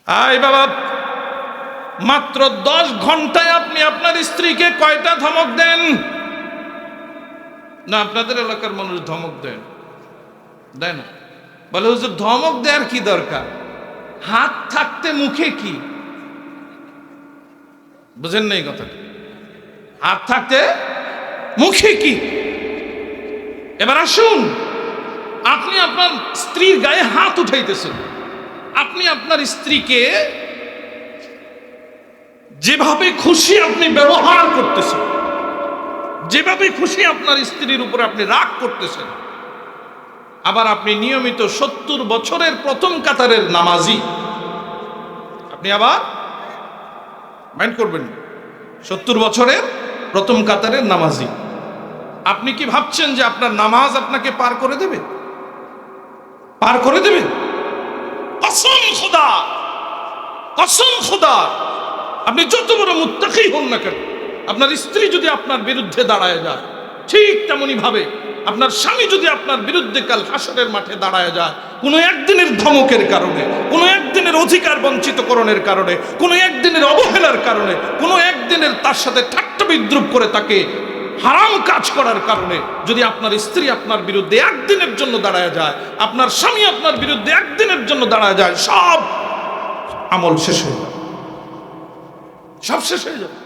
আয় বাবা, মাত্র 10 ঘন্টায় আপনি আপনার স্ত্রীকে কয়টা ধমক দেন? না আপনাদের এলাকার মানুষ ধমক দেন, দেয় না? বলে হুজুর ধমক দেওয়ার কি দরকার, হাত থাকতে মুখে কি? বুঝেন না এই কথাটা? হাত থাকতে মুখে কি? এবার আসুন, আপনি আপনার স্ত্রীর গায়ে হাত উঠাইতেছেন, আপনি আপনার স্ত্রীকে যেভাবে খুশি আপনি ব্যবহার করতেছেন, যেভাবে খুশি আপনার স্ত্রীর উপর আপনি রাগ করতেছেন, আবার আপনি নিয়মিত 70 বছরের প্রথম কাতারের নামাজি, আপনি আবার মাইন্ড করবেন 70 বছরের প্রথম কাতারের নামাজি, আপনি কি ভাবছেন যে আপনার নামাজ আপনাকে পার করে দেবে? পার করে দেবে? কসম খোদা, কসম খোদা, আপনি যত বড় মুত্তাকি হন না কেন, আপনার স্ত্রী যদি আপনার বিরুদ্ধে দাঁড়ায় যায়, ঠিক তেমনি ভাবে আপনার স্বামী যদি আপনার বিরুদ্ধে কাল হাসরের মাঠে দাঁড়ায় যায়, কোনো একদিনের ধমকের কারণে, কোনো একদিনের অধিকার বঞ্চিতকরণের কারণে, কোনো একদিনের অবহেলার কারণে, কোনো একদিনের তার সাথে ঠাট্টা বিদ্রুপ করে তাকে হারাম কাজ করার কারণে যদি আপনার স্ত্রী আপনার বিরুদ্ধে একদিনের জন্য দাঁড়ায় যায়, আপনার স্বামী আপনার বিরুদ্ধে একদিনের জন্য দাঁড়ায় যায়, সব আমল শেষ হয়ে যাবে, সব শেষ হয়ে যাবে।